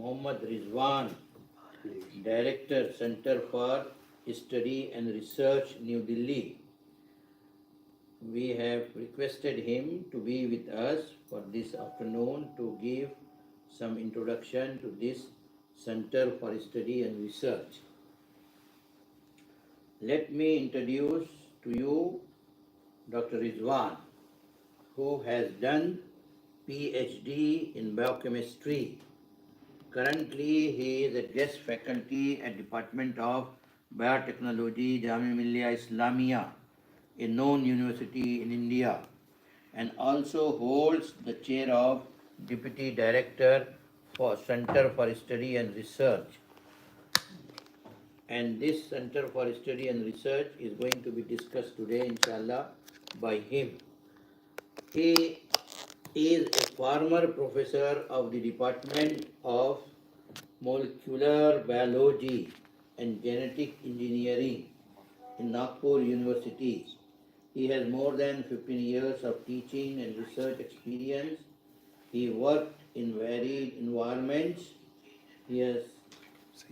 Muhammad Rizwan, Director, Center for Study and Research, New Delhi. We have requested him to be with us for this afternoon to give some introduction to this Center for Study and Research. Let me introduce to you Dr. Rizwan, who has done PhD in biochemistry. Currently, he is a guest faculty at Department of Biotechnology, Jamia Millia Islamia, a known university in India, and also holds the chair of Deputy Director for Center for Study and Research. And this Center for Study and Research is going to be discussed today, inshallah, by him. He is a former professor of the Department of Molecular Biology and Genetic Engineering in Nagpur University. He has more than 15 years of teaching and research experience. He worked in varied environments. He has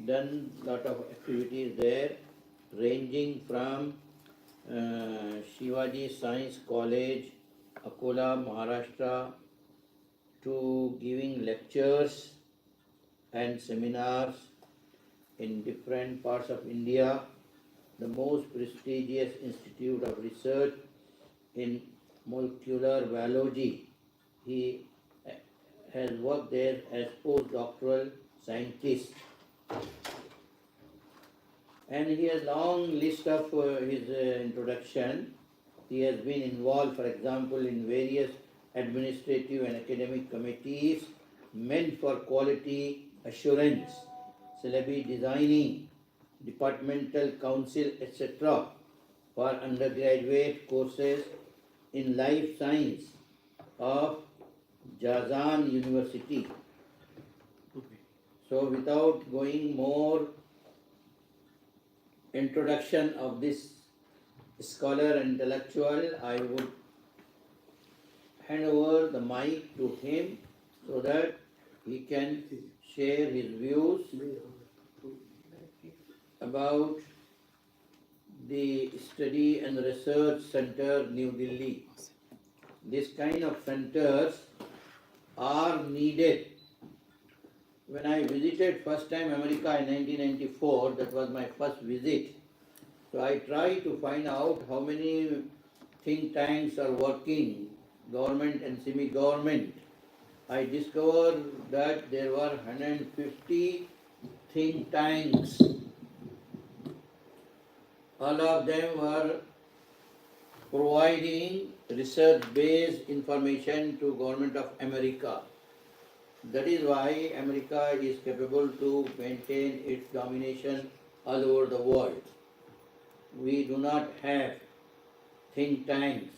done a lot of activities there, ranging from Shivaji Science College, Akola, Maharashtra, to giving lectures and seminars in different parts of India, the most prestigious institute of research in molecular biology. He has worked there as postdoctoral scientist. And he has a long list of his introduction. He has been involved, for example, in various administrative and academic committees meant for quality assurance, syllabi designing, departmental council, etc. for undergraduate courses in life science of Jazan University. So without going more introduction of this scholar and intellectual, I would hand over the mic to him so that he can share his views about the Study and Research Center, New Delhi. This kind of centers are needed. When I visited first time America in 1994, that was my first visit. So I tried to find out how many think tanks are working, government and semi-government. I discovered that there were 150 think tanks. All of them were providing research-based information to government of America. That is why America is capable to maintain its domination all over the world. We do not have think tanks.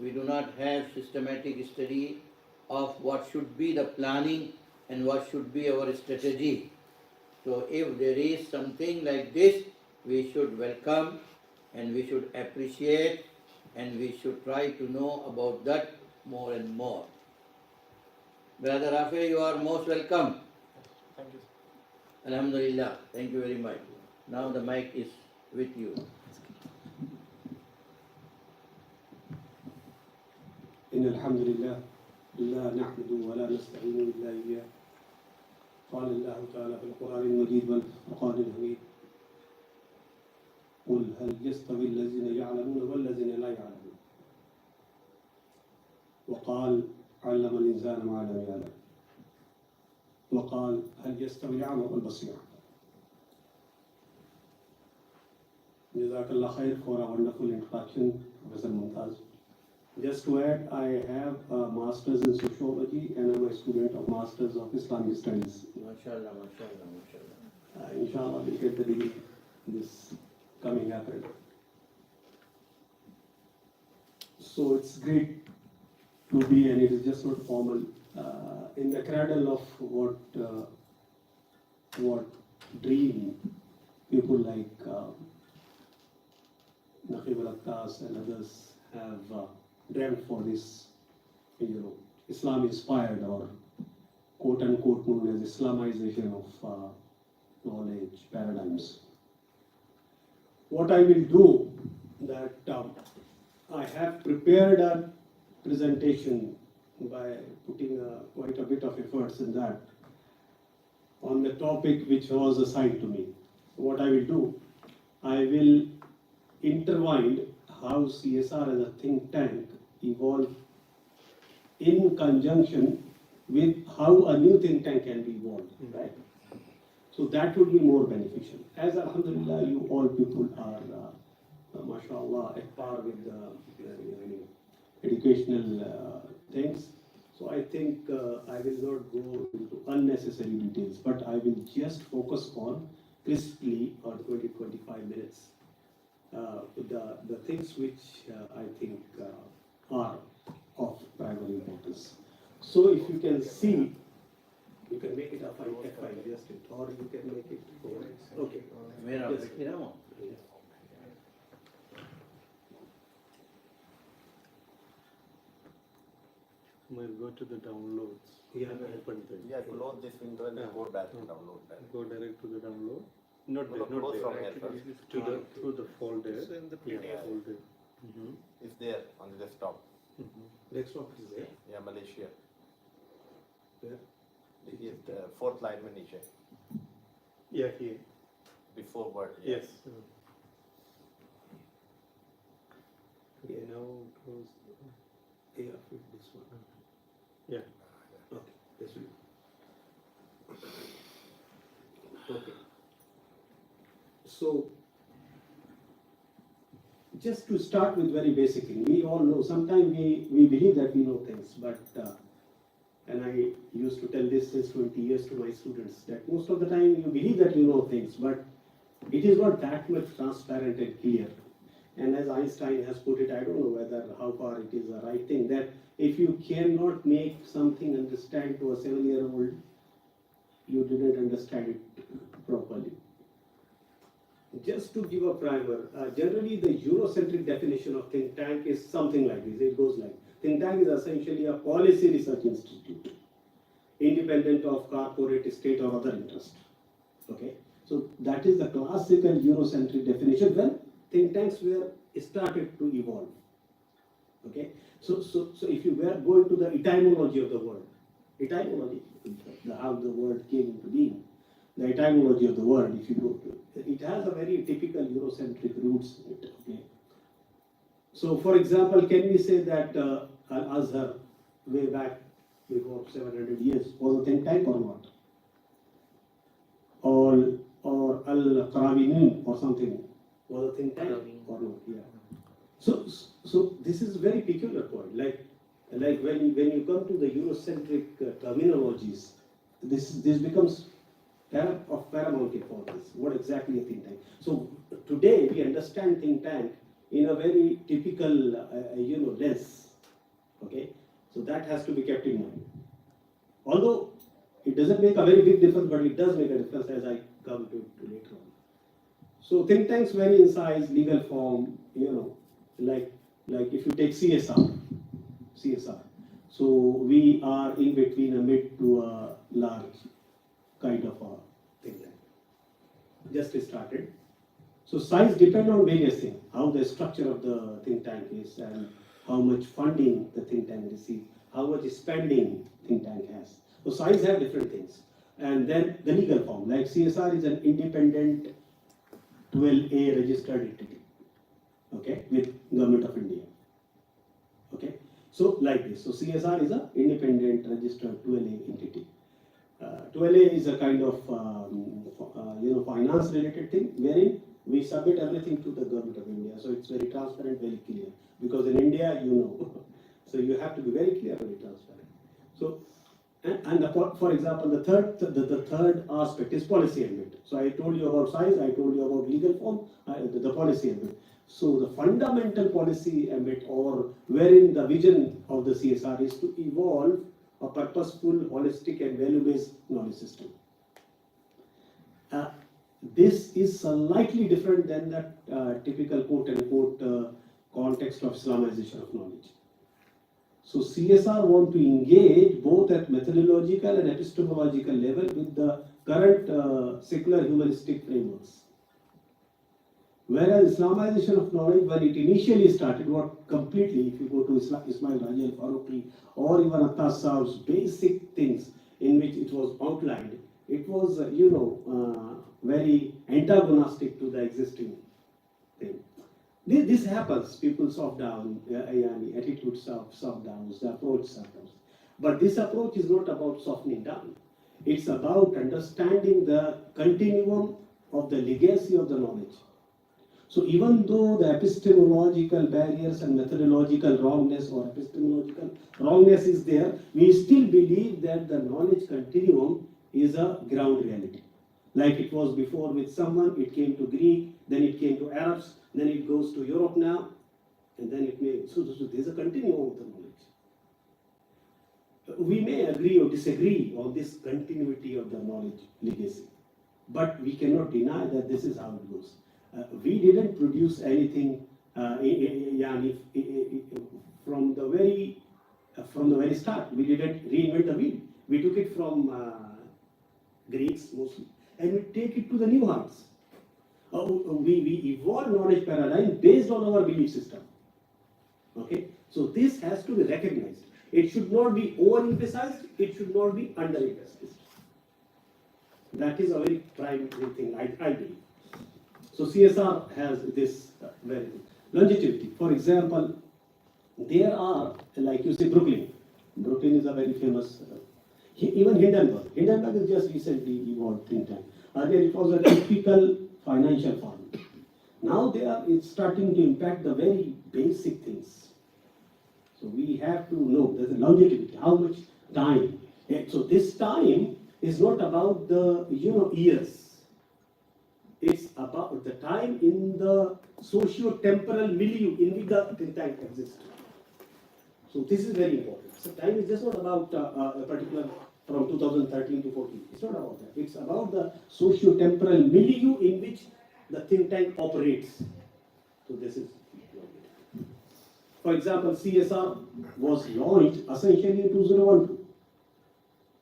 We do not have systematic study of what should be the planning and what should be our strategy. So if there is something like this, we should welcome and we should appreciate and we should try to know about that more and more. Brother Rafi, you are most welcome. Thank you. Alhamdulillah. Thank you very much. Now the mic is with you. إن الحمد لله لا نحمده ولا نستعين إلا إياه. قال الله تعالى في القرآن المجيد والفرقان الحميد: قل هل يستوي الذين يعلمون والذين لا يعلمون. وقال علم الإنسان ما لم يعلم. وقال هل يستوي الأعمى والبصير. Jazakallah khair for a wonderful introduction, Professor Mumtaz. Just to add, I have a master's in sociology and I'm a student of Masters of Islamic Studies. MashaAllah, MashaAllah, MashaAllah. Inshallah, we'll get the degree this coming April. So it's great to be, and it is just not formal, in the cradle of what dream people like Naqib al-Aqqas and others have dreamt for this, Islam-inspired or quote quote unquote known as Islamization of knowledge paradigms. What I will do that I have prepared a presentation by putting quite a bit of efforts in that on the topic which was assigned to me. What I will do, I will intertwine how CSR as a think tank evolved in conjunction with how a new think tank can be evolved, right? So that would be more beneficial. As Alhamdulillah, you all people are, mashallah, at par with the educational things. So I think I will not go into unnecessary details, but I will just focus on crisply on 20-25 minutes the things which I think are of primary importance. So if you can see, you can make it a F5 just it, or you can make it forward. Okay. Yes. We'll go to the downloads. Yeah. Open them. Yeah, close this window and then go back to download that. Go direct to the download. Not there, No, not close there. from here Actually, first. to the through the folder. So in the Yeah, PDF. folder. It's there on the desktop. Desktop is there. Yeah, Malaysia. Where? Yes, the fourth line में नीचे. Yeah, here. Before word. Yeah. Yes. Okay, now close. Yeah, this one. Yeah. Okay, this one. Okay. So, just to start with very basic thing, we all know, sometimes we believe that we know things, but, and I used to tell this since 20 years to my students, that most of the time you believe that you know things, but it is not that much transparent and clear. And as Einstein has put it, I don't know whether how far it is the right thing, that if you cannot make something understand to a 7-year-old, you didn't understand it properly. Just to give a primer, generally the Eurocentric definition of think tank is something like this. It goes like, think tank is essentially a policy research institute, independent of corporate, state or other interest. Okay, so that is the classical Eurocentric definition when think tanks were started to evolve. Okay, so if you were going to the etymology of the word, etymology, how the word came into being, the etymology of the word, if you go to it has a very typical Eurocentric roots in it. Okay, so for example, can we say that Al-Azhar way back before 700 years was a think tank or not? Or Al-Qarawiyyin or something was a think tank or not? Yeah. So this is a very peculiar point. Like when you come to the Eurocentric terminologies, this becomes of paramount importance. What exactly a think tank? So today we understand think tank in a very typical lens. Okay, so that has to be kept in mind. Although it doesn't make a very big difference, but it does make a difference as I come to later on. So think tanks vary in size, legal form, like if you take CSR. So we are in between a mid to a large kind of a think tank. Just started. So size depends on various things, how the structure of the think tank is and how much funding the think tank receives, how much spending think tank has. So size have different things. And then the legal form, like CSR is an independent 12A registered entity, okay, with Government of India. Okay, so like this. So CSR is an independent registered 12A entity. 12A is a kind of finance related thing wherein we submit everything to the Government of India. So it's very transparent, very clear. Because in India, so you have to be very clear, very transparent. So, for example, the third aspect is policy ambit. So I told you about size, I told you about legal form, the policy ambit. So the fundamental policy ambit, or wherein the vision of the CSR is to evolve a purposeful, holistic and value-based knowledge system. This is slightly different than that typical quote-unquote context of Islamization of knowledge. So CSR want to engage both at methodological and epistemological level with the current secular humanistic frameworks. Whereas Islamization of knowledge, when it initially started, what completely, if you go to Ismail Raji al-Faruqi or even Attas Saab's basic things in which it was outlined, it was, very antagonistic to the existing thing. This happens, people soft down, attitudes soft down, the approach soft down. But this approach is not about softening down. It's about understanding the continuum of the legacy of the knowledge. So even though the epistemological barriers and methodological wrongness or epistemological wrongness is there, we still believe that the knowledge continuum is a ground reality. Like it was before with someone, it came to Greek, then it came to Arabs, then it goes to Europe now, and then it may, so there's a continuum of the knowledge. We may agree or disagree on this continuity of the knowledge legacy, but we cannot deny that this is how it goes. We didn't produce anything from the very start. We didn't reinvent the wheel. We took it from Greeks mostly, and we take it to the new heights. We evolve knowledge paradigm based on our belief system. Okay, so this has to be recognized. It should not be overemphasized. It should not be underemphasized. That is a very primary thing, I believe. So CSR has this very longevity. For example, there are, like you say, Brooklyn. Brooklyn is a very famous, even Hindenburg. Hindenburg is just recently evolved think tank. Earlier it was a typical financial firm. Now it's starting to impact the very basic things. So we have to know there's a longevity, how much time. So this time is not about the years. It's about the time in the socio-temporal milieu in which the think tank exists. So this is very important. So time is just not about a particular from 2013 to 14. It's not about that. It's about the socio-temporal milieu in which the think tank operates. So this is, for example, CSR was launched essentially in 2012,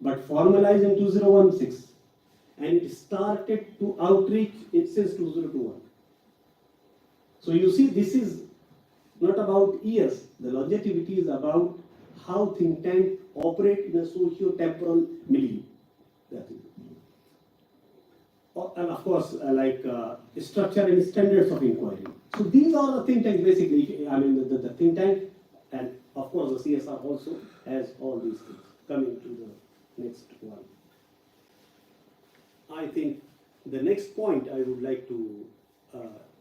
but formalized in 2016. And it started to outreach since 2021. So you see, this is not about years. The longevity is about how think tank operate in a socio-temporal milieu. That is. And of course, structure and standards of inquiry. So these are the think tanks basically. I mean, the think tank, and of course the CSR also has all these things. Coming to the next one. I think the next point I would like to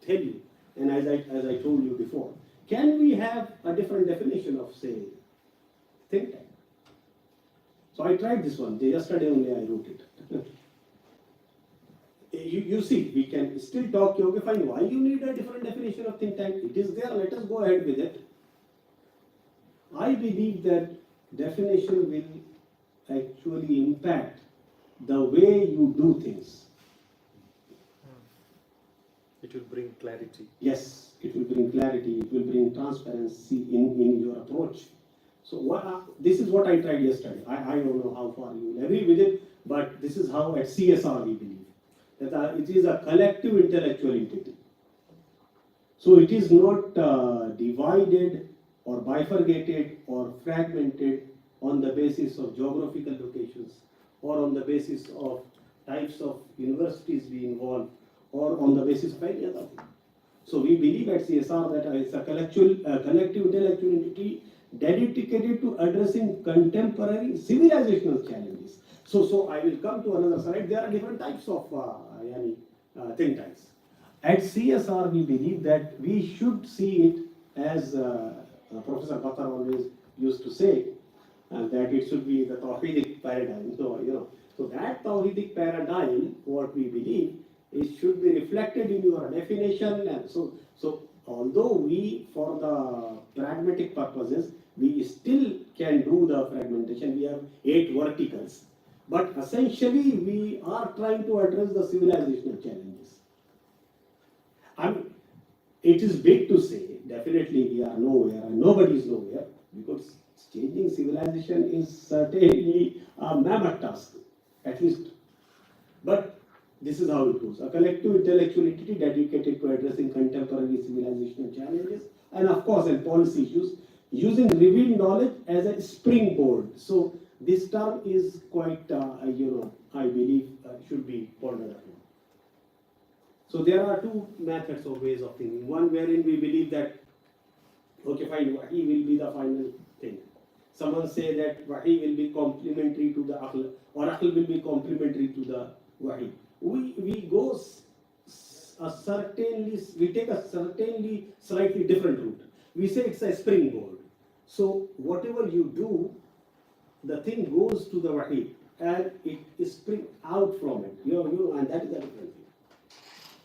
tell you, and as I told you before, can we have a different definition of, say, think tank? So I tried this one. Yesterday only I wrote it. You see, we can still talk, okay, fine, why you need a different definition of think tank? It is there, let us go ahead with it. I believe that definition will actually impact the way you do things. It will bring clarity. Yes, it will bring clarity, it will bring transparency in your approach. So this is what I tried yesterday. I don't know how far you will agree with it, but this is how at CSR we believe. That it is a collective intellectual entity. So it is not divided or bifurcated or fragmented on the basis of geographical locations, or on the basis of types of universities we involve, or on the basis of any other thing. So we believe at CSR that it's a collective intellectual entity dedicated to addressing contemporary civilizational challenges. So I will come to another slide. There are different types of think tanks. At CSR, we believe that we should see it as Professor Bakar always used to say, that it should be the Tawhidic paradigm. So that Tawhidic paradigm, what we believe, it should be reflected in your definition. And so although we, for the pragmatic purposes, we still can do the fragmentation. We have 8 verticals. But essentially, we are trying to address the civilizational challenges. It is big to say, definitely we are nowhere and nobody is nowhere, because Changing civilization is certainly a mammoth task, at least. But this is how it goes. A collective intellectual entity dedicated to addressing contemporary civilizational challenges and of course in policy issues, using revealed knowledge as a springboard. So this term is quite, I believe should be pondered upon. So there are two methods or ways of thinking. One wherein we believe that, okay, fine, Wahi will be the final thing. Someone say that Wahi will be complementary to the Aql, or Aql will be complementary to the Wahi. We go we take a certainly slightly different route. We say it's a springboard. So whatever you do, the thing goes to the Wahi and it springs out from it. And that is the difference.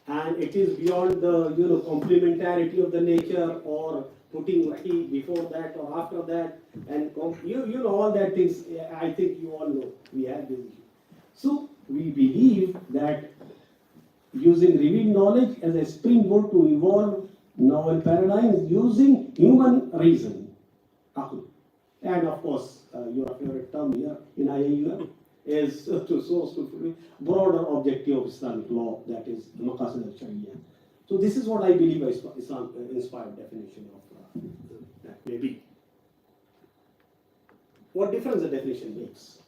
And it is beyond the complementarity of the nature or putting Wahi before that or after that, and all that things. I think you all know we have this issue. So we believe that using revealed knowledge as a springboard to evolve novel paradigms using human reason, and of course your favorite term here in IAUM is to source to broader objective of Islamic law, that is the Maqasid al-Sharia. So this is what I believe Islam inspired definition of that may be. What difference the definition makes?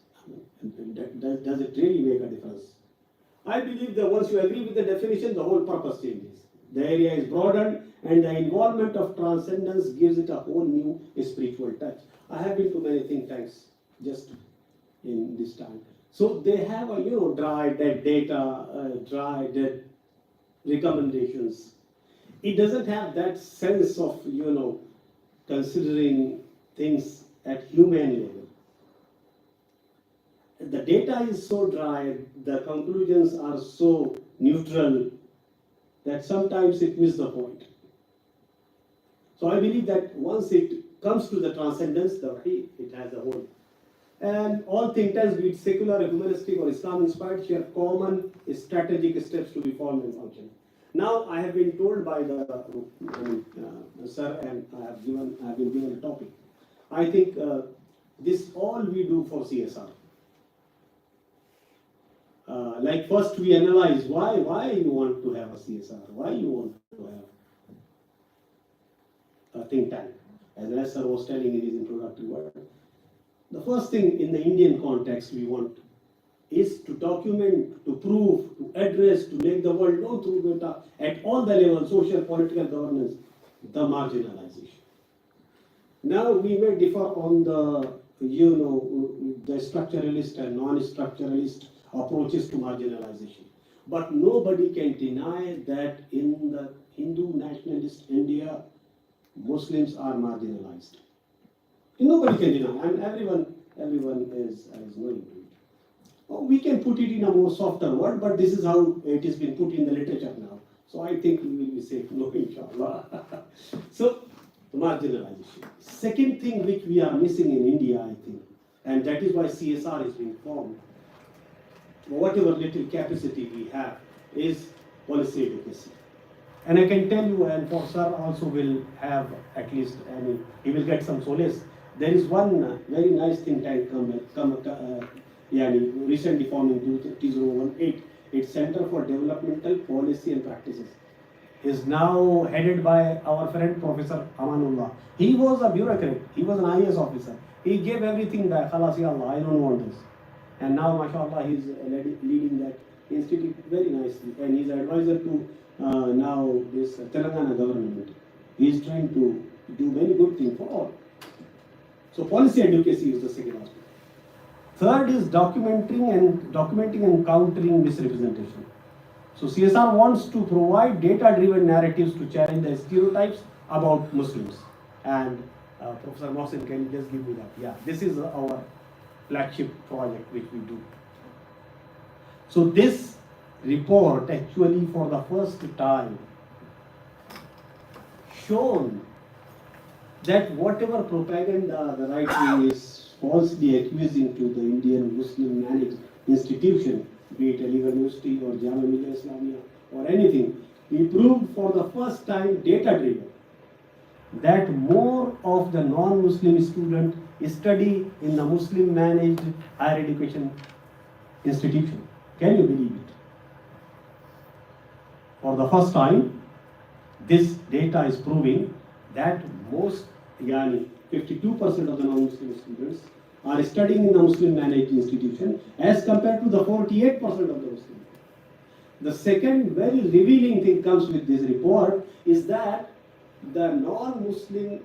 Does it really make a difference? I believe that once you agree with the definition, the whole purpose changes. The area is broadened and the involvement of transcendence gives it a whole new spiritual touch. I have been to many think tanks just in this time. So they have a dry, dead data, dry, dead recommendations. It doesn't have that sense of considering things at human level. The data is so dry, the conclusions are so neutral that sometimes it misses the point. So I believe that once it comes to the transcendence, it has a whole. And all think tanks, be it secular, humanistic, or Islam-inspired, share common strategic steps to be formed and function. Now I have been told by the sir, and I have been given a topic. I think this all we do for CSR. Like first we analyze why you want to have a CSR, why you want to have a think tank. As Nasser was telling in his introductory word, the first thing in the Indian context we want is to document, to prove, to address, to make the world know through data at all the levels, social, political, governance, the marginalization. Now we may differ on the the structuralist and non-structuralist approaches to marginalization. But nobody can deny that in the Hindu nationalist India, Muslims are marginalized. Nobody can deny, and everyone is knowing to it. We can put it in a more softer word, but this is how it has been put in the literature now. So I think we will be safe, no, inshallah. So, marginalization. Second thing which we are missing in India, I think, and that is why CSR is being formed, whatever little capacity we have, is policy advocacy. And I can tell you, and for sir also will have at least, he will get some solace. There is one very nice think tank recently formed in 2018. It's Center for Developmental Policy and Practices. Is now headed by our friend Professor Amanullah. He was a bureaucrat. He was an IAS officer. He gave everything back. Khalas ya Allah, I don't want this. And now, mashallah, he's leading that institute very nicely. And he's advisor to now this Telangana government. He's trying to do very good thing for all. So policy advocacy is the second aspect. Third is documenting and countering misrepresentation. So CSR wants to provide data-driven narratives to challenge the stereotypes about Muslims. And Professor Mohsin, can you just give me that? Yeah, this is our flagship project which we do. So this report actually for the first time shown that whatever propaganda the right wing is falsely accusing to the Indian Muslim managed institution, be it Aligarh University or Jamia Millia Islamia or anything, we proved for the first time data driven that more of the non-Muslim student study in the Muslim managed higher education institution. Can you believe it? For the first time, this data is proving that most, 52% of the non-Muslim students are studying in a Muslim managed institution as compared to the 48% of the Muslim. The second very revealing thing comes with this report is that the non-Muslim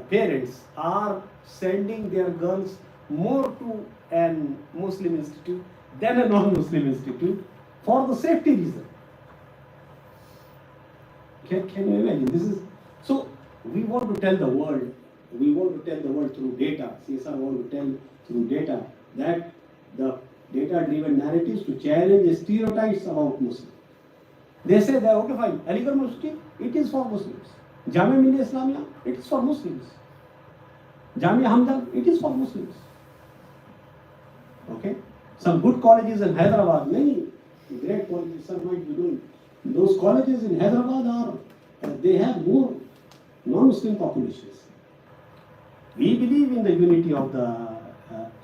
parents are sending their girls more to an Muslim institute than a non-Muslim institute for the safety reason. Can you imagine? This is so. We want to tell the world. We want to tell the world through data. CSR want to tell through data that the data-driven narratives to challenge stereotypes about Muslims. They say that okay, fine. Aligarh University, it is for Muslims. Jamia Millia Islamia, it is for Muslims. Jamia Hamdan, it is for Muslims. Okay. Some good colleges in Hyderabad, many great colleges, some might be doing. Those colleges in Hyderabad they have more non-Muslim populations. We believe in the unity of the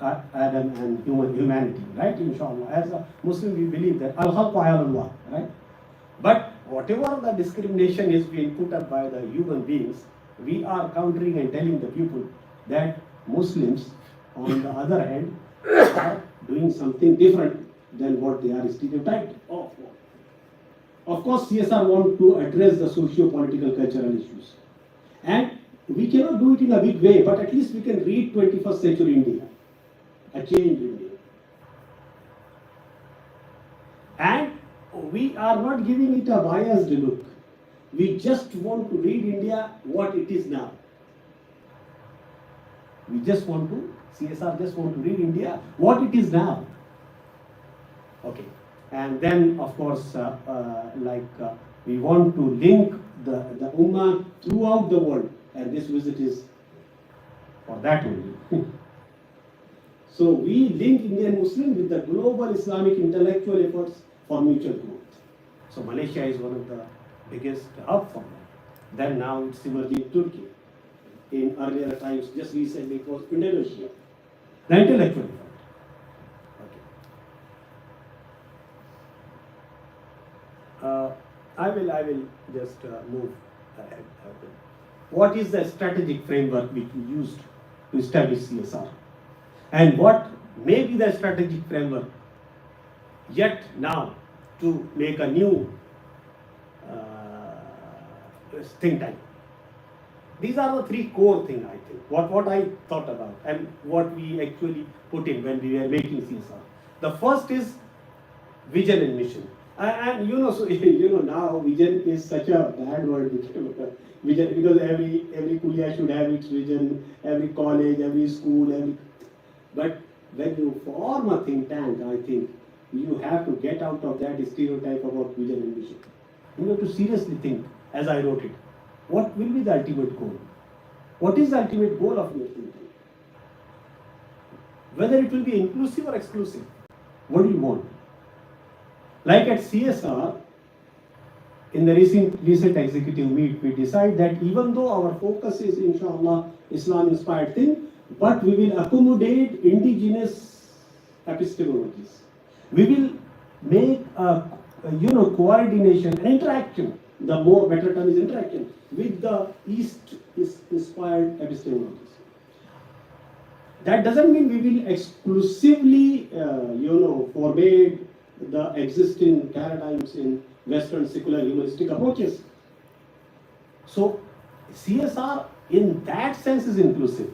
Adam and humanity, right? Inshallah. As a Muslim, we believe that Al-Khalqu Allah, right? But whatever the discrimination is being put up by the human beings, we are countering and telling the people that Muslims, on the other hand, are doing something different than what they are stereotyped of. Of course, CSR want to address the socio-political cultural issues. And we cannot do it in a big way, but at least we can read 21st century India, a changed India. And we are not giving it a biased look. We just want to read India what it is now. We just want to, CSR just want to read India what it is now. Okay. And then, of course, we want to link the Ummah throughout the world. And this visit is for that only. So we link Indian Muslim with the global Islamic intellectual efforts for mutual growth. So Malaysia is one of the biggest hub for that. Then now it's emerging Turkey. In earlier times, just recently it was Indonesia. The intellectual effort. I will just move ahead. What is the strategic framework which we used to establish CSR? And what may be the strategic framework yet now to make a new think tank? These are the three core things, I think, what I thought about and what we actually put in when we were making CSR. The first is vision and mission. And now vision is such a bad word. Vision, because every kuliya should have its vision, every college, every school, but when you form a think tank, I think you have to get out of that stereotype about vision and mission. You have to seriously think, as I wrote it, what will be the ultimate goal? What is the ultimate goal of your think tank? Whether it will be inclusive or exclusive. What do you want? Like at CSR, in the recent executive meet, we decide that even though our focus is, inshallah, Islam-inspired thing, but we will accommodate indigenous epistemologies. We will make a coordination, interaction. The better term is interaction with the East-inspired epistemologies. That doesn't mean we will exclusively, forbade the existing paradigms in Western secular humanistic approaches. So CSR in that sense is inclusive.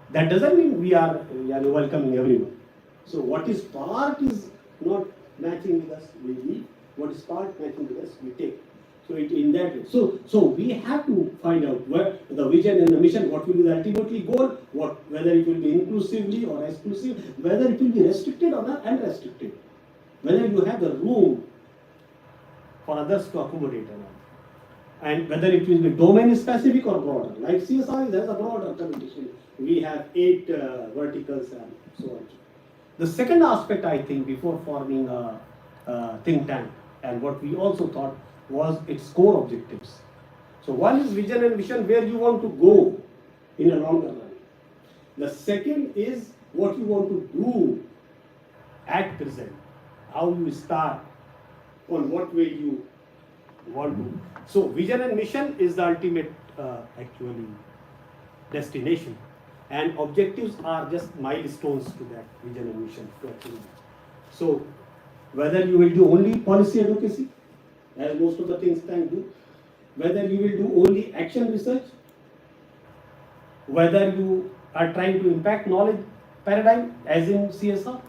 That doesn't mean we are welcoming everyone. So what is part is not matching with us, we leave. What is part matching with us, we take. So it in that way. So we have to find out what the vision and the mission, what will be the ultimately goal, whether it will be inclusively or exclusive, whether it will be restricted or not unrestricted, whether you have the room for others to accommodate or not, and whether it will be domain specific or broader. Like CSR has a broader connotation. We have 8 verticals and so on. The second aspect, I think, before forming a think tank, and what we also thought was its core objectives. So one is vision and mission, where you want to go in a longer run. The second is what you want to do at present, how you start, on what way you want to. So vision and mission is the ultimate actually destination, and objectives are just milestones to that vision and mission to achieve. So whether you will do only policy advocacy, as most of the think tanks do, whether you will do only action research, whether you are trying to impact knowledge paradigm as in CSR,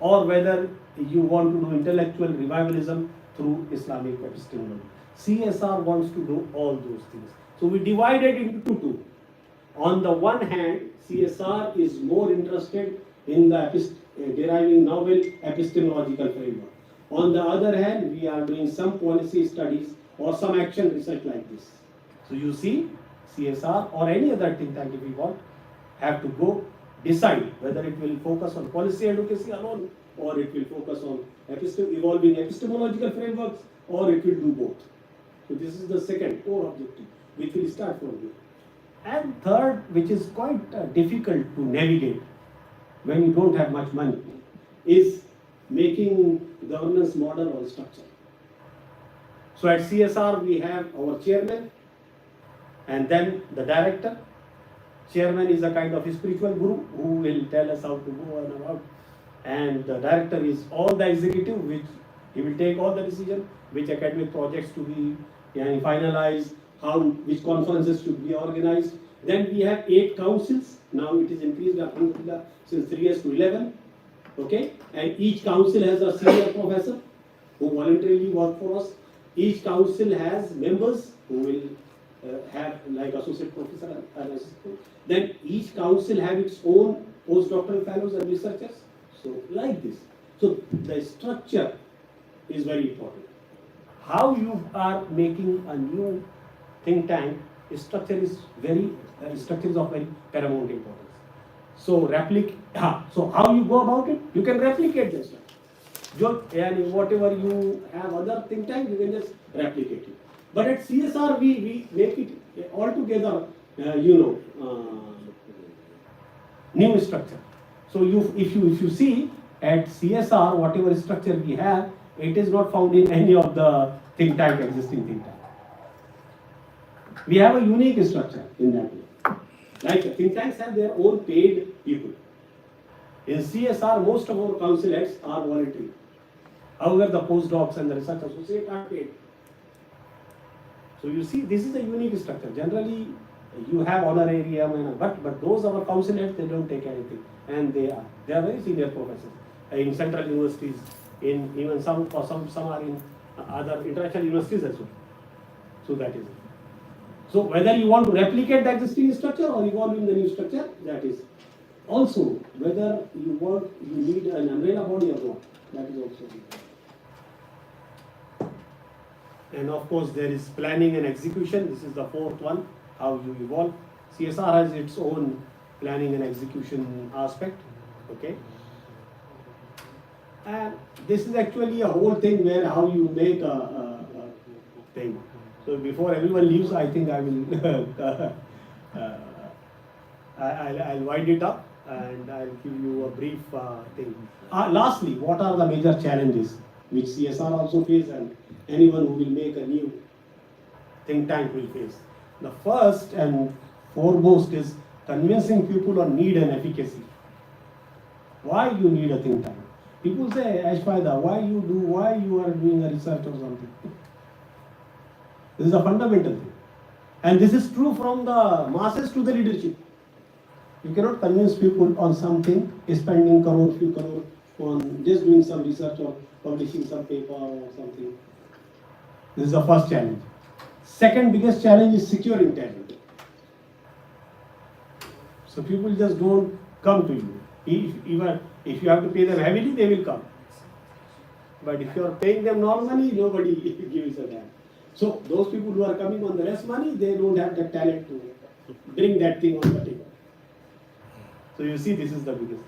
or whether you want to do intellectual revivalism through Islamic epistemology. CSR wants to do all those things. So we divided into two. On the one hand, CSR is more interested in the deriving novel epistemological framework. On the other hand, we are doing some policy studies or some action research like this. So you see, CSR or any other think tank, if you want, have to go decide whether it will focus on policy advocacy alone, or it will focus on evolving epistemological frameworks, or it will do both. So this is the second core objective, which will start from here. And third, which is quite difficult to navigate when you don't have much money, is making governance model or structure. So at CSR we have our chairman and then the director. Chairman is a kind of spiritual guru who will tell us how to go and about, and the director is all the executive, which he will take all the decision, which academic projects to be finalized, which conferences should be organized. Then we have 8 councils. Now it is increased since 3 years to 11. Okay, and each council has a senior professor who voluntarily work for us. Each council has members who will have like associate professor and assistant. Then each council have its own postdoctoral fellows and researchers. So like this. So the structure is very important. How you are making a new think tank, structure is of very paramount importance. So so how you go about it? You can replicate this stuff. And whatever you have other think tank, you can just replicate it. But at CSR we make it altogether, new structure. So if you see at CSR, whatever structure we have, it is not found in any of the existing think tank. We have a unique structure in that way. Like think tanks have their own paid people. In CSR, most of our council heads are voluntary. However, the postdocs and the research associates are paid. So you see, this is a unique structure. Generally, you have honorarium, but those our council heads, they don't take anything, and they are very senior professors in central universities, in even some are in other international universities as well. So that is it. So whether you want to replicate the existing structure or evolve in the new structure, that is also whether you need an umbrella body or not. That is also important. And of course, there is planning and execution. This is the fourth one, how you evolve. CSR has its own planning and execution aspect. Okay. And this is actually a whole thing where how you make a thing. So before everyone leaves, I think I will I'll wind it up and I'll give you a brief thing. Lastly, what are the major challenges which CSR also face and anyone who will make a new think tank will face? The first and foremost is convincing people on need and efficacy. Why you need a think tank? People say, Ashfaida, why you are doing a research or something? This is a fundamental thing. And this is true from the masses to the leadership. You cannot convince people on something, spending few crore on just doing some research or publishing some paper or something. This is the first challenge. Second biggest challenge is securing talent. So people just don't come to you. Even if you have to pay them heavily, they will come. But if you are paying them normally, nobody gives a damn. So those people who are coming on the less money, they don't have the talent to bring that thing on the table. So you see, this is the biggest.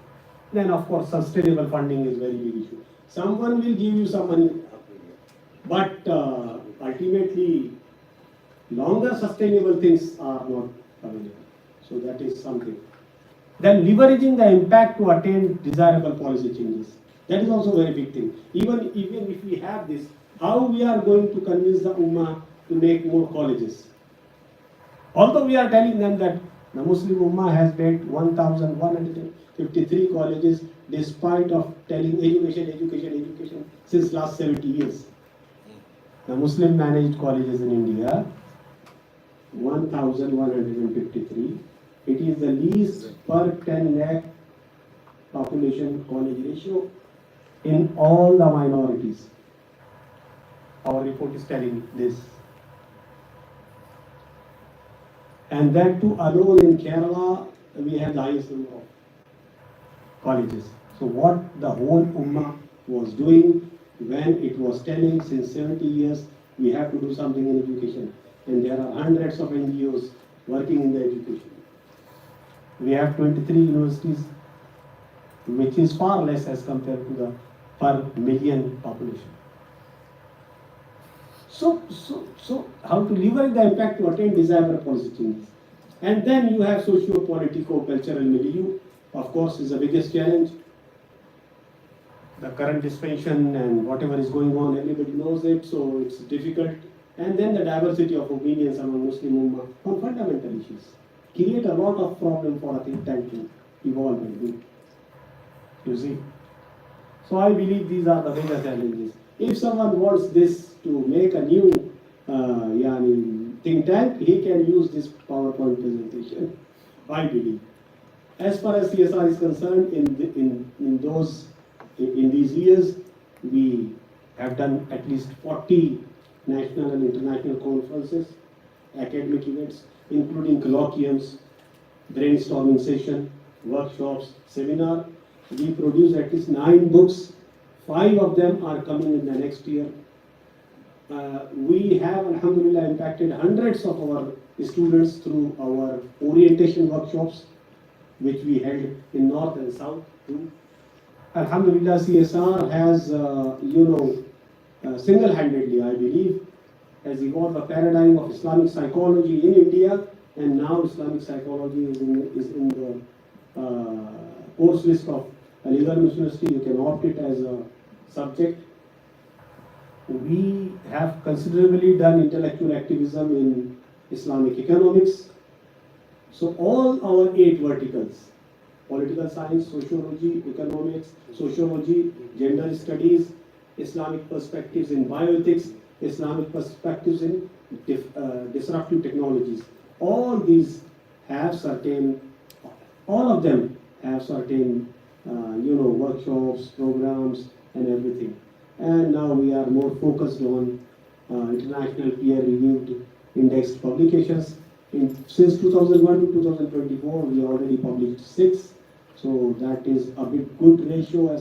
Then of course, sustainable funding is very big issue. Someone will give you some money, but ultimately, longer sustainable things are not available. So that is something. Then leveraging the impact to attain desirable policy changes. That is also a very big thing. Even if we have this, how we are going to convince the Ummah to make more colleges? Although we are telling them that the Muslim Ummah has built 1,153 colleges despite of telling education since last 70 years. The Muslim managed colleges in India, 1,153. It is the least per 10 lakh population college ratio in all the minorities. Our report is telling this. And then to alone in Kerala, we have the highest number of colleges. So what the whole Ummah was doing when it was telling since 70 years, we have to do something in education. And there are hundreds of NGOs working in the education. We have 23 universities, which is far less as compared to the per million population. So how to leverage the impact to attain desirable policy changes. And then you have socio-political, cultural milieu, of course, is the biggest challenge. The current dispensation and whatever is going on, everybody knows it, so it's difficult. And then the diversity of opinions among Muslim Ummah on fundamental issues create a lot of problem for a think tank to evolve and do. You see? So I believe these are the major challenges. If someone wants this to make a new think tank, he can use this PowerPoint presentation, I believe. As far as CSR is concerned, in these years, we have done at least 40 national and international conferences, academic events, including colloquiums, brainstorming session, workshops, seminar. We produced at least 9 books. 5 of them are coming in the next year. We have, alhamdulillah, impacted hundreds of our students through our orientation workshops, which we held in North and South too. Alhamdulillah, CSR has, single-handedly, I believe, has evolved a paradigm of Islamic psychology in India, and now Islamic psychology is in the course list of Aligarh University. You can opt it as a subject. We have considerably done intellectual activism in Islamic economics. So all our 8 verticals, political science, sociology, economics, sociology, gender studies, Islamic perspectives in bioethics, Islamic perspectives in disruptive technologies. All of them have certain, workshops, programs, and everything. And now we are more focused on international peer-reviewed indexed publications. Since 2001 to 2024, we already published 6. So that is a bit good ratio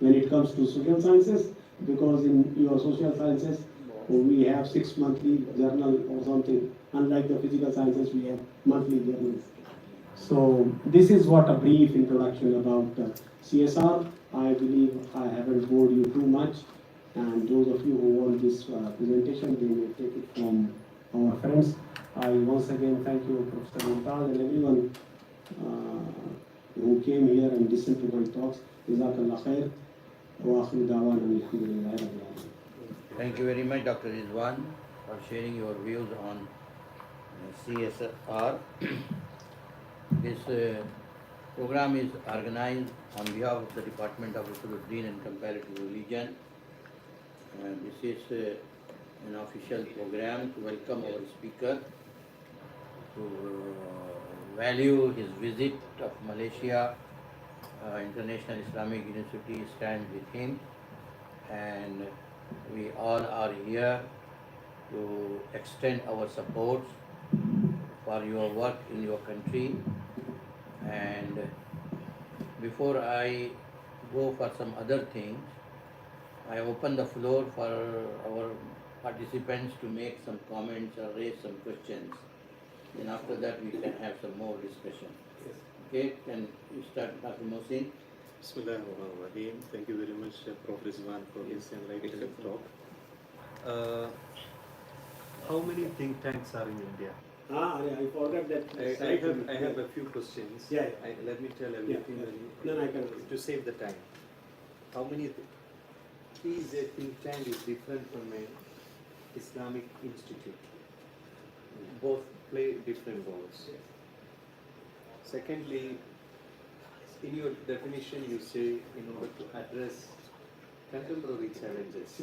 when it comes to social sciences, because in your social sciences, we have 6 monthly journal or something. Unlike the physical sciences, we have monthly journals. So this is what a brief introduction about CSR. I believe I haven't bored you too much, and those of you who want this presentation, they may take it from our friends. I once again thank you, Professor Mumtaz, and everyone who came here and listened to my talks. Jazakallah khair. Wa akhiru da'wana alhamdulillahi rabbil alamin. Thank you very much, Dr. Rizwan, for sharing your views on CSR. This program is organized on behalf of the Department of Usuluddin and Comparative Religion. This is an official program to welcome our speaker, to value his visit of Malaysia. International Islamic University stands with him, and we all are here to extend our support for your work in your country. And before I go for some other things, I open the floor for our participants to make some comments or raise some questions. Then after that we can have some more discussion. Yes. Okay, can you start, Dr. Mohsin? Bismillahirrahmanirrahim. Thank you very much, Prof. Rizwan, for this enlightening talk. How many think tanks are in India? I forgot that. I have a few questions. Yeah. Let me tell everything. Yeah. Then I can. To save the time. How many is a think tank is different from a Islamic institute? Both play different roles. Secondly, in your definition, you say in order to address contemporary challenges,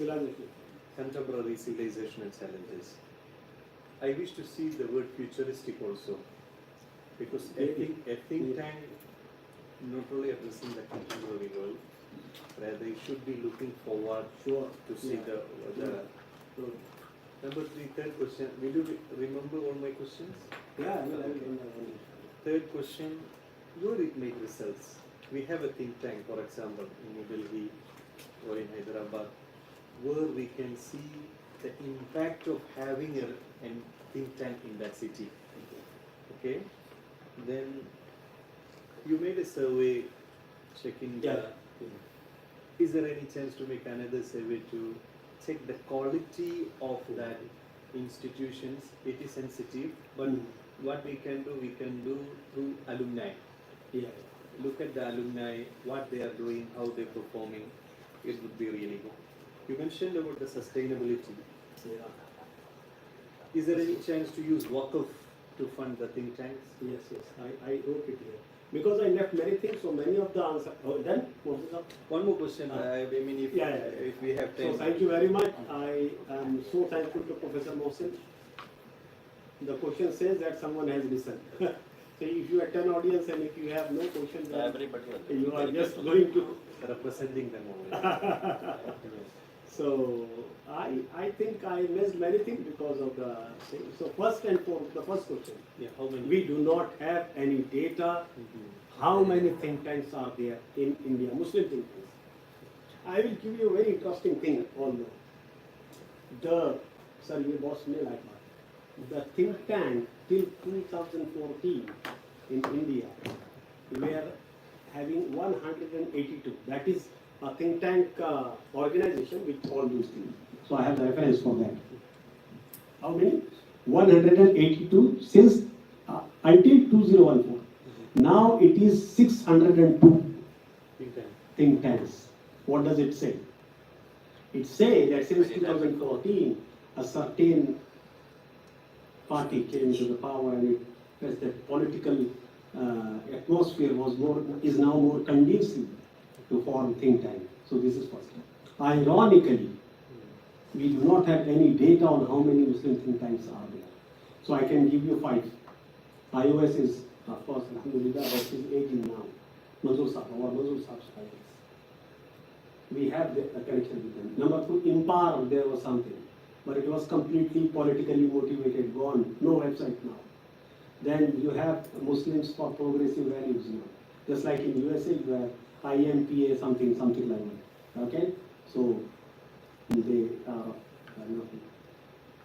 contemporary civilizational challenges. I wish to see the word futuristic also, because a think tank not only addressing the contemporary world, rather it should be looking forward to see the number three, third question. Will you remember all my questions? Yeah, I will remember. Third question, where it made results. We have a think tank, for example, in New Delhi or in Hyderabad, where we can see the impact of having a think tank in that city. Okay? Then you made a survey checking the. Is there any chance to make another survey to check the quality of that institutions? It is sensitive, but what we can do through alumni. Yeah. Look at the alumni, what they are doing, how they're performing. It would be really good. You mentioned about the sustainability. Yeah. Is there any chance to use Waqf to fund the think tanks? Yes. I wrote it here. Because I left many things, so many of the answers. Oh, done? One more question. I mean, if we have time. So thank you very much. I am so thankful to Professor Mohsin. The question says that someone has listened. So if you attend audience and if you have no question, then Everybody you are just going to. Representing them only. So I think I missed many things because of the thing. So first and foremost, the first question. Yeah, how many? We do not have any data. How many think tanks are there in India, Muslim think tanks? I will give you a very interesting thing on the think tank till 2014 in India, we are having 182. That is a think tank organization with all those things. So I have the reference for that. How many? 182 since until 2014. Now it is 602 think tanks. What does it say? It says that since 2014, a certain party came to the power and the political atmosphere is now more conducive to form think tank. So this is first. Ironically, we do not have any data on how many Muslim think tanks are there. So I can give you 5. iOS is, of course, Alhamdulillah, but is 18 now. Mazur Saab's iOS. We have the connection with them. Number 2, Impar, there was something. But it was completely politically motivated, gone, no website now. Then you have Muslims for Progressive Values now. Just like in USA, you have IMPA, something like that. Okay? So, they are nothing.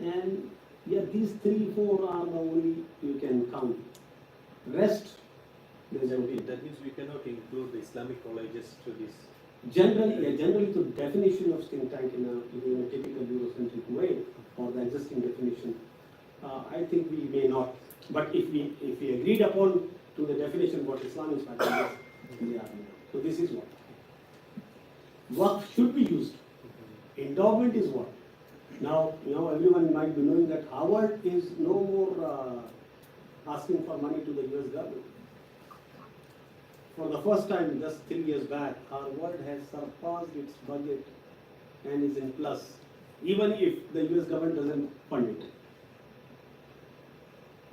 And yeah, these 3, 4 are the only you can count. Rest, there's a That means we cannot include the Islamic colleges to this. Generally, the definition of think tank in a typical Eurocentric way, or the existing definition, I think we may not. But if we agreed upon to the definition what Islam is practicing, we are there. So this is what should be used. Endowment is what. Now everyone might be knowing that Harvard is no more asking for money to the US government. For the first time, just 3 years back, Harvard has surpassed its budget and is in plus, even if the US government doesn't fund it.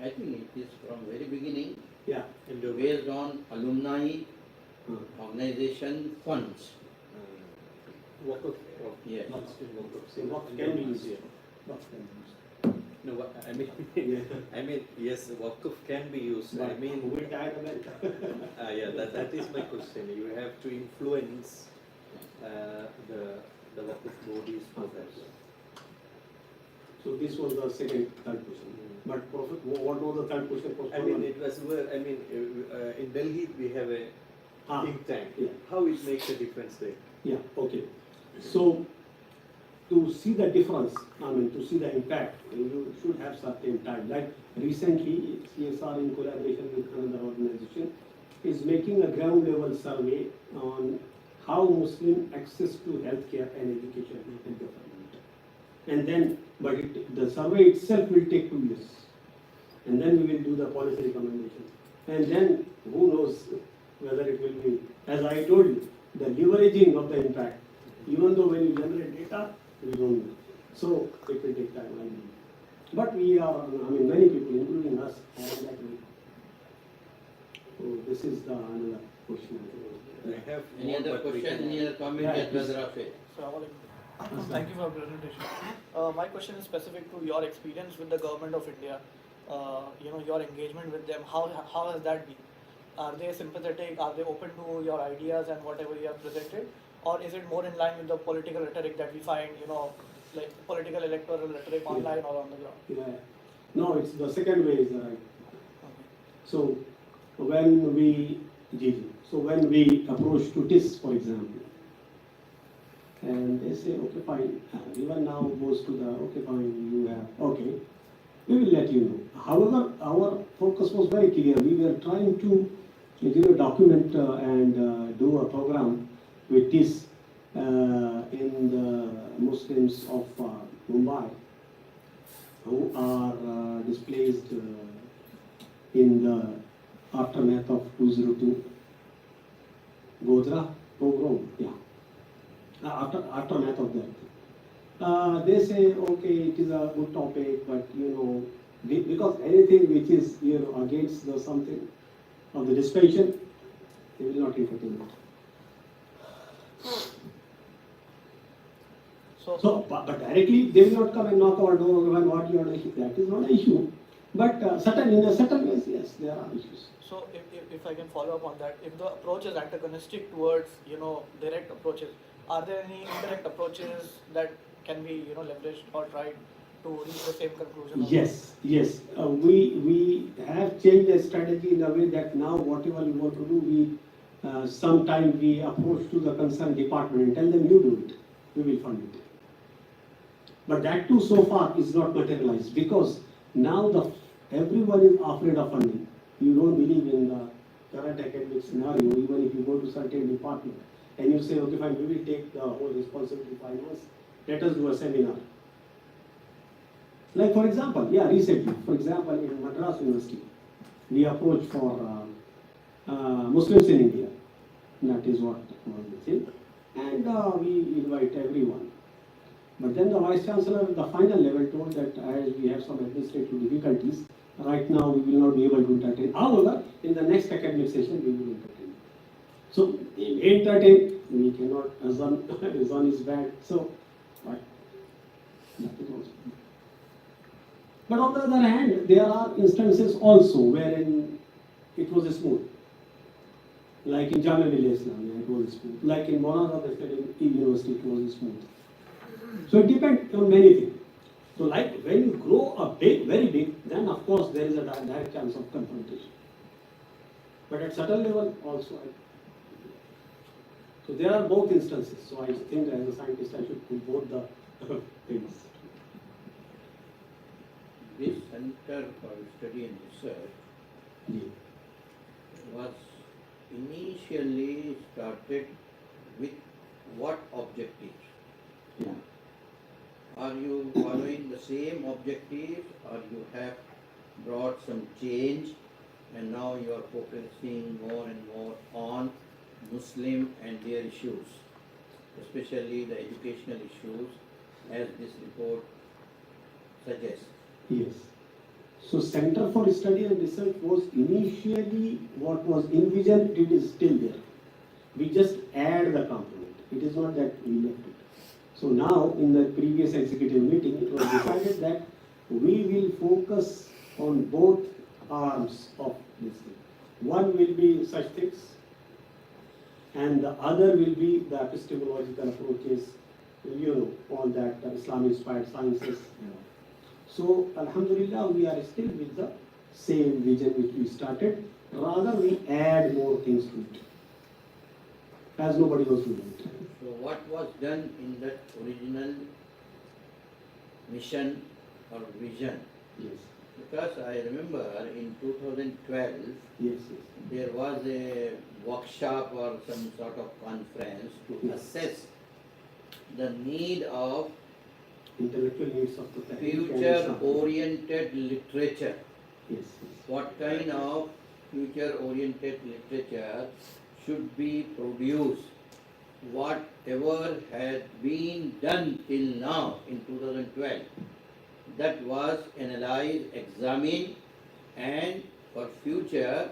I think it is from very beginning. Yeah. Based on alumni organization funds. Waqf. Yes. What can be used here? What can be used? No, I mean, I mean, yes, Waqf can be used. But I mean, who will die of that? yeah, that is my question. You have to influence the Waqf bodies for that. So this was the third question. But Prophet, what was the third question? I mean, it was where, I mean, in Delhi we have a think tank. Yeah. How it makes a difference there? Yeah, okay. So to see the difference, to see the impact, you should have certain time. Like recently, CSR in collaboration with another organization is making a ground level survey on how Muslim access to healthcare and education in the government. And then, the survey itself will take 2 years. And then we will do the policy recommendations. And then, who knows whether it will be, as I told you, the leveraging of the impact. Even though when you generate data, we don't know. So, it will take time, I believe. But we are, many people, including us, are on that way. So, this is the another question. I have Any more, other but we question, can- any other comment? Yeah, Yes, please. Brother Rafi. Thank you for the presentation. My question is specific to your experience with the government of India. Your engagement with them. How has that been? Are they sympathetic? Are they open to your ideas and whatever you have presented? Or is it more in line with the political rhetoric that we find, like political electoral rhetoric online or on the ground? Yeah. No, it's the second way is the right. Okay. So when we approach to TIS, for example, and they say, okay, fine, even now goes to the, okay, fine, you have, okay, we will let you know. However, our focus was very clear. We were trying to document and do a program with TIS in the Muslims of Mumbai who are displaced in the aftermath of 202 Godra pogrom, aftermath of that. They say, okay, it is a good topic, but because anything which is against the something of the dispensation, they will not entertain it. But directly they will not come and knock our door and what you are doing. That is not an issue. But in a certain ways, yes, there are issues. So if I can follow up on that, if the approach is antagonistic towards direct approaches, are there any indirect approaches that can be leveraged or tried to reach the same conclusion? Yes. We have changed the strategy in a way that now whatever you want to do, we sometime we approach to the concerned department and tell them you do it. We will fund it. But that too so far is not materialized because now everyone is afraid of funding. You don't believe in the current academic scenario, even if you go to certain department and you say, okay, fine, we will take the whole responsibility finance, let us do a seminar. Like for example, recently, in Madras University, we approached for Muslims in India. That is what was the thing. And we invite everyone. But then the Vice Chancellor at the final level told that as we have some administrative difficulties, right now we will not be able to entertain. However, in the next academic session, we will entertain. So, entertain, we cannot, azan is bad. So, but that is also. But on the other hand, there are instances also wherein it was smooth. Like in Jamia Millia Islamia, it was smooth. Like in Maulana University, it was smooth. So it depends on many things. So like when you grow very big, then of course there is a direct chance of confrontation. But at certain level also. So there are both instances. So I think as a scientist I should put both the things. This Center for Study and Research was initially started with what objectives? Are you following the same objectives or you have brought some change and now you are focusing more and more on Muslim and their issues, especially the educational issues as this report suggests? Yes. So Center for Study and Research was initially what was envisioned, it is still there. We just add the component. It is not that we left it. So now in the previous executive meeting, it was decided that we will focus on both arms of this thing. One will be such things and the other will be the epistemological approaches, all that Islam-inspired sciences. So, Alhamdulillah, we are still with the same vision which we started. Rather, we add more things to it, as nobody was doing it. So what was done in that original mission or vision. Yes. Because I remember in 2012 Yes. Yes. there was a workshop or some sort of conference to Yes. assess the need of Intellectual needs of the Tahrir and future Islam. oriented literature. Yes. Yes. What kind of future oriented literature should be produced? Whatever had been done till now in 2012, that was analyzed, examined, and for future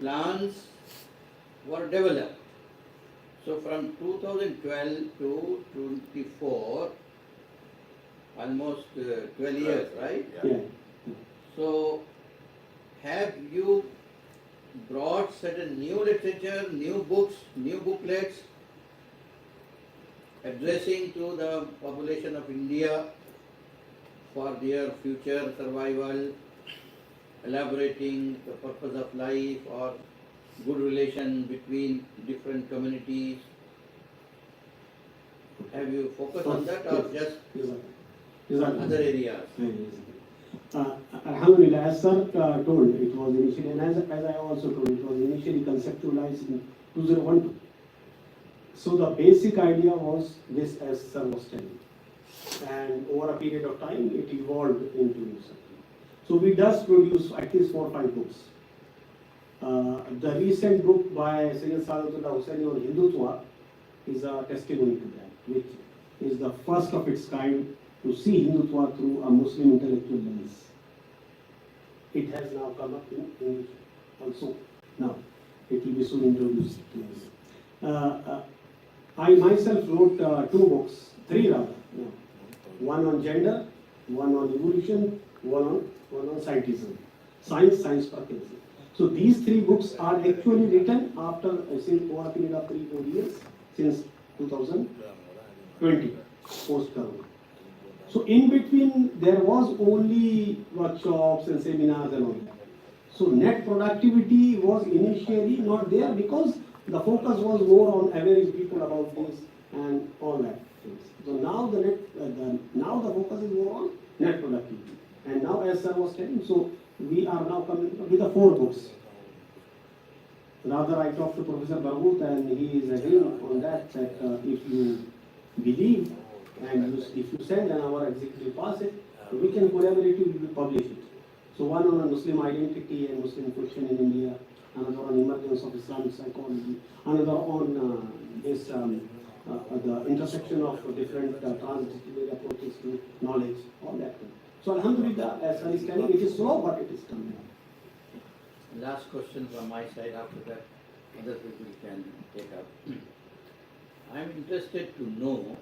plans were developed. So from 2012 to 24, almost 12 years, right? Yeah. Yeah. So have you brought certain new literature, new books, new booklets addressing to the population of India for their future survival, elaborating the purpose of life or good relation between different communities? Have you focused on that or just other areas? Alhamdulillah, as sir told, it was initially, and as I also told, it was initially conceptualized in 2012. So the basic idea was this, as sir was telling, and over a period of time, it evolved into something. So we does produce at least 4 or 5 books. The recent book by Sayyid Sadatullah Hussaini on Hindutva is a testimony to that, which is the first of its kind to see Hindutva through a Muslim intellectual lens. It has now come up in English also. Now, it will be soon introduced to us. I myself wrote 2 books, 3 rather. No. One on gender, one on evolution, one on scientism. Science practice. So these 3 books are actually written after over a period of 3-4 years, since 2020, post-Corona. So in between, there was only workshops and seminars and all that. So net productivity was initially not there because the focus was more on awareing people about this and all that things. So now the focus is more on net productivity. And now, as sir was telling, so we are now coming with the 4 books. Rather, I talked to Professor Barghouth and he is agreeing on that if you believe and if you send and our executive pass it, we can collaboratively publish it. So one on Muslim identity and Muslim question in India, another on emergence of Islamic psychology, another on the intersection of different transdisciplinary approaches to knowledge, all that. So Alhamdulillah, as I is telling, it is slow, but it is coming. Last question from my side, after that other people can take up. I am interested to know,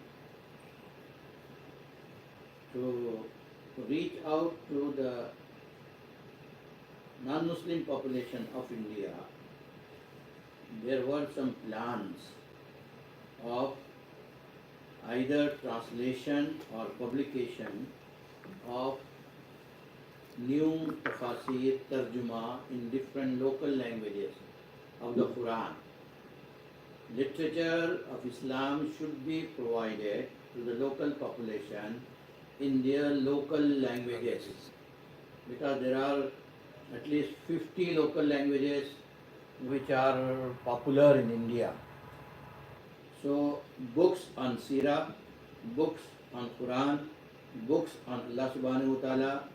to reach out to the non-Muslim population of India. There were some plans of either translation or publication of new tafasir, tarjuma in different local languages of the Quran. Literature of Islam should be provided to the local population in their local languages, because there are at least 50 local languages which are popular in India. So books on Sirah, books on Quran, books on Allah subhanahu wa ta'ala,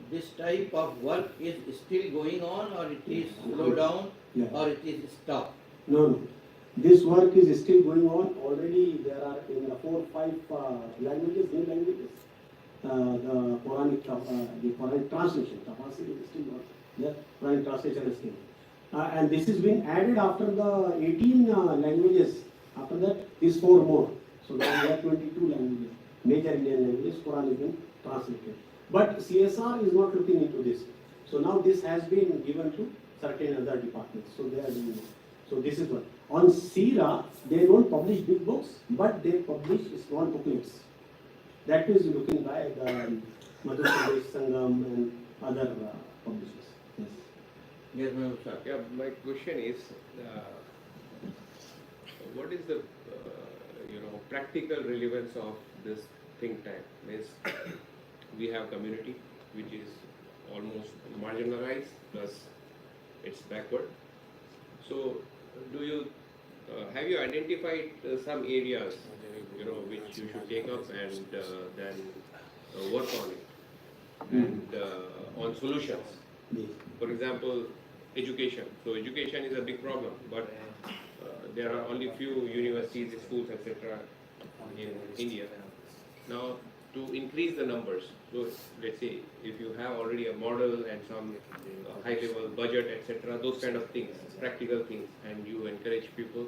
this type of work is still going on, or it is slowed down, or it is stopped? No. This work is still going on. Already there are in the 4 or 5 languages, new languages. The Quranic translation, tafsir is still not there. Quranic translation is still. And this is being added after the 18 languages. After that, these 4 more. So now we have 22 languages, major Indian languages. Quran is being translated. But CSR is not looking into this. So now this has been given to certain other departments. So they are doing it. So this is what. On Sira, they don't publish big books, but they publish small booklets. That is looking by the Madhur Pradesh Sangam and other publishers. Yes. Yes, ma'am, sir. Yeah, my question is, what is the practical relevance of this think tank is we have community which is almost marginalized plus it's backward. So do you have you identified some areas which you should take up and then work on it and on solutions? For example, education. So education is a big problem, but there are only few universities, schools, etc. in India. Now, to increase the numbers, so let's say if you have already a model and some high-level budget, etc., those kind of things, practical things, and you encourage people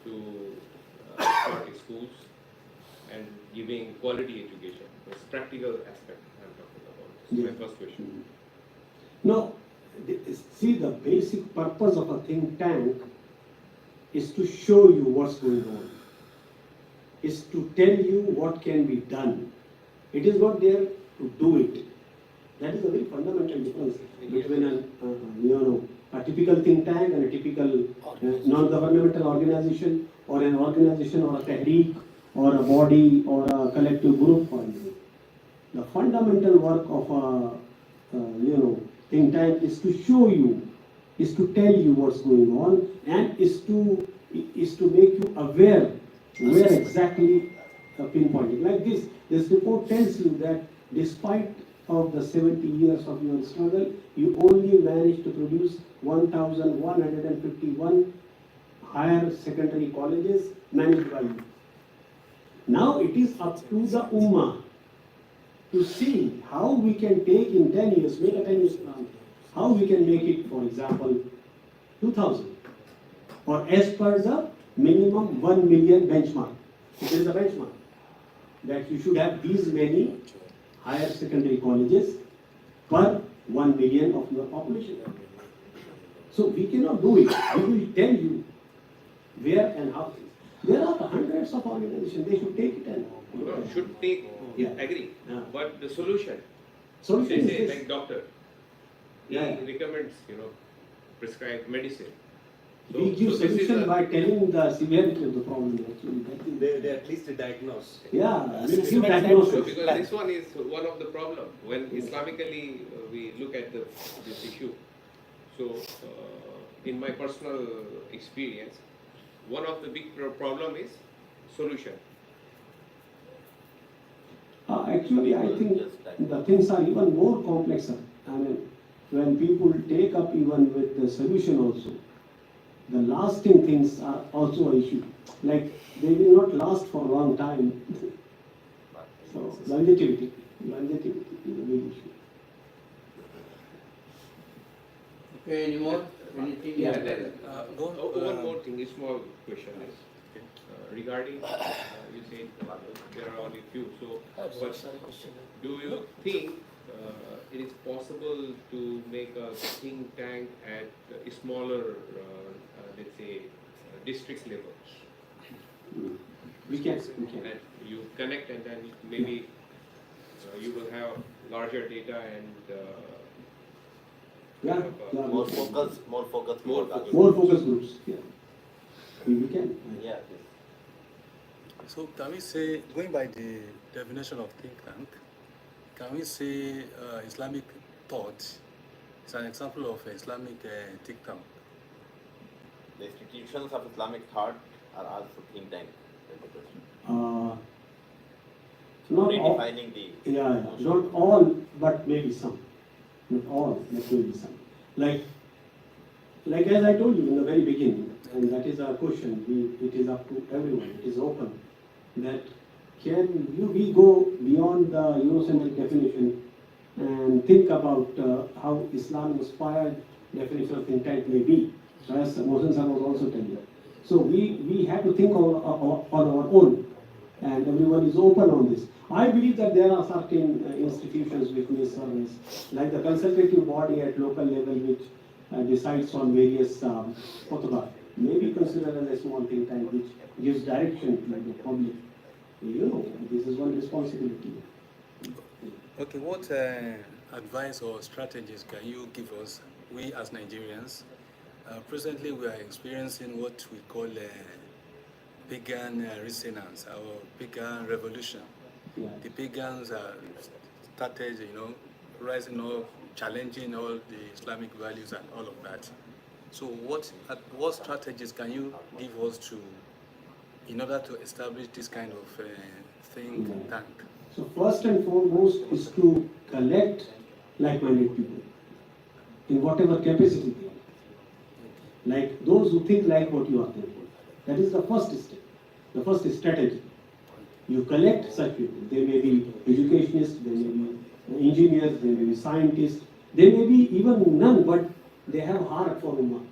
to start schools and giving quality education. It's practical aspect I'm talking about. This is my first question. No, see, the basic purpose of a think tank is to show you what's going on, is to tell you what can be done. It is not there to do it. That is a very fundamental difference between a typical think tank and a typical non-governmental organization, or an organization or a tehreek or a body or a collective group. The fundamental work of a think tank is to show you, is to tell you what's going on, and is to make you aware where exactly pinpointing. Like this report tells you that despite of the 70 years of your struggle, you only managed to produce 1,151 higher secondary colleges managed by you. Now it is up to the Ummah to see how we can take in 10 years, make a 10 years plan, how we can make it, for example, 2,000, or as per the minimum 1 million benchmark. It is a benchmark that you should have these many higher secondary colleges per 1 million of your population. So we cannot do it. We will tell you where and how. There are hundreds of organizations. They should take it and should take. Agree. Yeah. But the solution. Solution They say is this. like doctor. He recommends prescribe medicine. We give this is solution a- by telling the severity of the problem. Actually, that is, They at least diagnose. yeah, we give So diagnosis. because this one is one of the problem when Islamically we look at this issue. So in my personal experience, one of the big problem is solution. Actually, I think the things are even more complex. I mean, when people take up even with the solution also, the lasting things are also an issue. Like, they will not last for a long time. So, longevity is a big issue. Okay, any more? Anything? Yeah. And then one more thing, a small question is regarding you said there are only few. So, but do you think it is possible to make a think tank at a smaller, let's say, district level? We can. And you connect, and then maybe you will have larger data and Yeah, More focus. More focus. more focus groups. Yeah. We can. Yeah. So can we say, going by the definition of think tank, can we say Islamic thought is an example of Islamic think tank? The institutions of Islamic thought are also think tank. That's the question. Not all. Redefining the Yeah, not all, but maybe some. Not all, but maybe some. Like as I told you in the very beginning, and that is our question. It is up to everyone. It is open. That we go beyond the Eurocentric definition and think about how Islam-inspired definition of think tank may be. So as Mohsen sir was also telling you. So we have to think on our own, and everyone is open on this. I believe that there are certain institutions which may serve, like the consultative body at local level which decides on various khutbah, may be considered as a small think tank which gives direction to the public. This is one responsibility. Okay, what advice or strategies can you give us, we as Nigerians? Presently, we are experiencing what we call pagan resonance or pagan revolution. the pagans started, rising up, challenging all the Islamic values and all of that. So what strategies can you give us in order to establish this kind of think tank? So first and foremost is to collect like-minded people in whatever capacity they are. Like those who think like what you are thinking. That is the first step, the first strategy. You collect such people. They may be educationists, they may be engineers, they may be scientists, they may be even none, but they have heart for Ummah.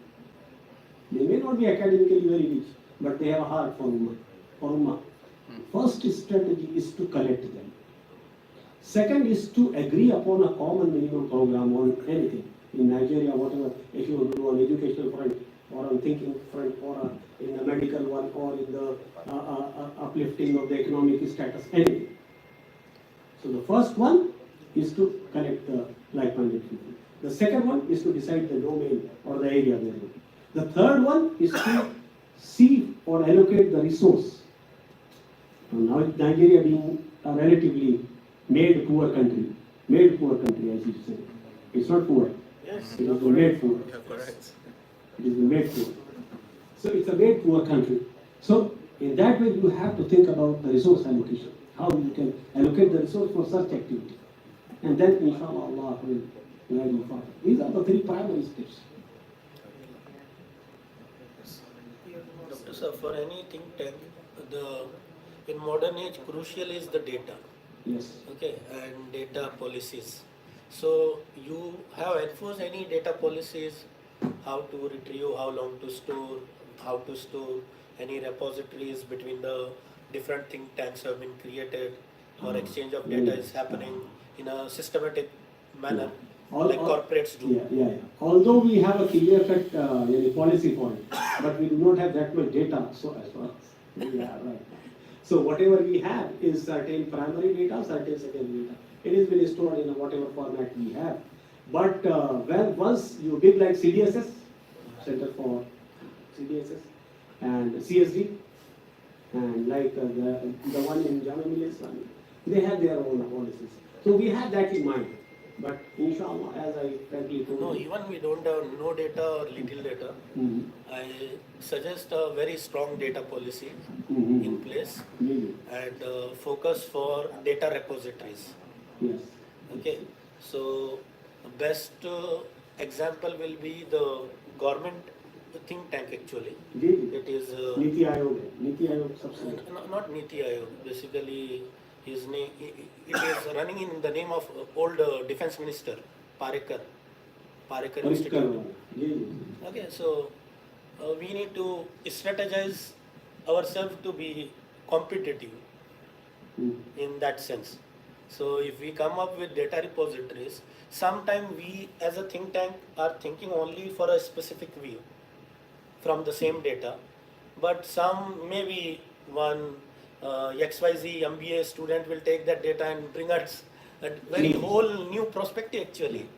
They may not be academically very rich, but they have a heart for Ummah. First strategy is to collect them. Second is to agree upon a common minimum program on anything. In Nigeria, whatever, if you want to do on educational front, or on thinking front, or in the medical one, or in the uplifting of the economic status, anything. So the first one is to collect the like-minded people. The second one is to decide the domain or the area they're in. The third one is to see or allocate the resource. Now Nigeria being a relatively made poor country as you say. It's not poor. Yes, It is made poor. You're correct. It is made poor. So it's a made poor country. So in that way you have to think about the resource allocation. How you can allocate the resource for such activity. And then inshallah Allah will guide you further. These are the three primary steps. Doctor sir, for any think tank, in modern age crucial is the data. Yes. Okay, and data policies. So you have enforced any data policies, how to retrieve, how long to store, how to store, any repositories between the different think tanks have been created, or exchange of data is happening in a systematic manner, like corporates do. Yeah. Although we have a clear-cut policy for it, but we do not have that much data. So as far as right. So whatever we have is certain primary data, certain secondary data. It is been stored in whatever format we have. But once you big like CDSS, Center for CDSS, and CSD, and like the one in Jamia Millia Islami, they have their own policies. So we have that in mind. But inshallah, as I frankly told No, you, even we don't have no data or little data. I suggest a very strong data policy in place and focus for data repositories. yes. Okay, so the best example will be the government think tank actually. It is Niti Aayog subsidiary. not Niti Aayog. Basically, his name it is running in the name of old defense minister Parekar Institute. Okay, so we need to strategize ourselves to be competitive in that sense. So if we come up with data repositories, sometimes we as a think tank are thinking only for a specific view from the same data, but some maybe one XYZ MBA student will take that data and bring us a very whole new perspective actually.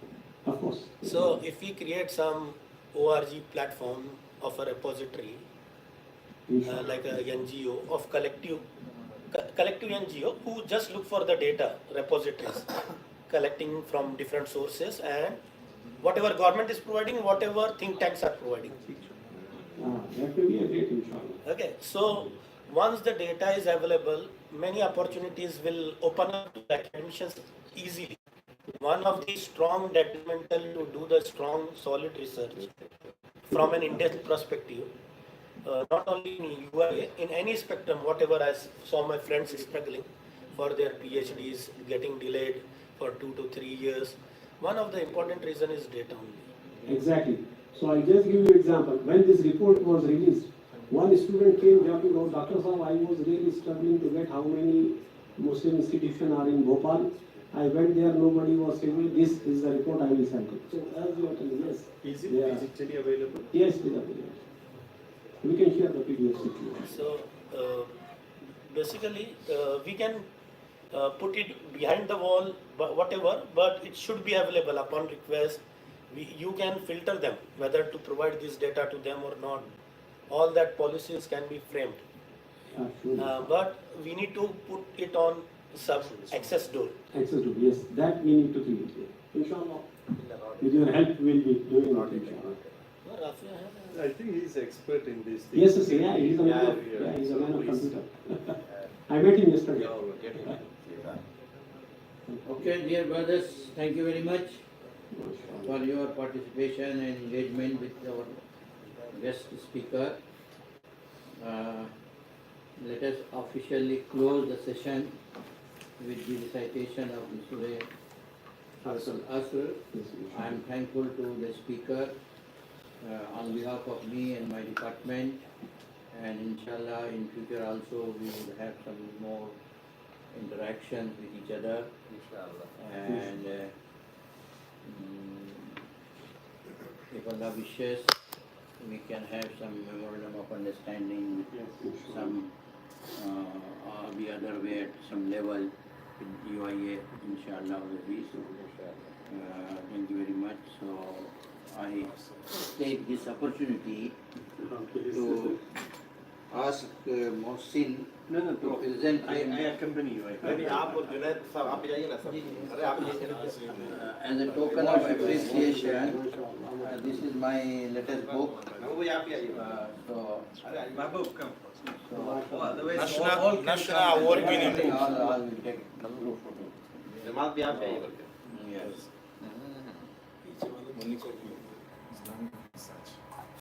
Of course. So if we create some ORG platform of a repository, like a NGO of collective NGO who just look for the data repositories, collecting from different sources and whatever government is providing, whatever think tanks are providing. That will be a great inshallah. Okay, so once the data is available, many opportunities will open up to academicians easily. One of the strong detrimental to do the strong solid research from an in-depth perspective, not only in UI, in any spectrum, whatever I saw my friends struggling for their PhDs getting delayed for 2 to 3 years, one of the important reason is data only. Exactly. So I just give you example. When this report was released, one student came talking about, Dr. Sahab, I was really struggling to get how many Muslim institutions are in Bhopal. I went there, nobody was saying, this is the report I will send you. So as you are telling, yes. Is it digitally available? Yes, it is available. We can share the PDF with you. So basically we can put it behind the wall, whatever, but it should be available upon request. You can filter them, whether to provide this data to them or not. All that policies can be framed. Sure. But we need to put it on sub access door. Access to, yes, that we need to create here. Inshallah, with your help, we'll be doing it, inshallah. I think he's expert in this. Yes, yes, yeah, he's a man of, Yeah, he's a man of so he's- computer. I met him yesterday. Okay, dear brothers, thank you very much for your participation and engagement with our guest speaker. Let us officially close the session with the recitation of the Surah Al-Asr. I am thankful to the speaker on behalf of me and my department, and inshallah in future also we will have some more interactions with each other, and if Allah wishes, we can have some memorandum of understanding with some the other way at some level with UIA, inshallah. Thank you very much. So I take this opportunity to ask Mohsin to present him accompany you. अरे आप और जुनैद साहब आप जाइए ना सब अरे आप जाइए ना as a token of appreciation. This is my latest book. वो आप आइए So अरे महबूब कम National award winning. all will take the group photo. जमात भी आप जाइए Yes. Islamic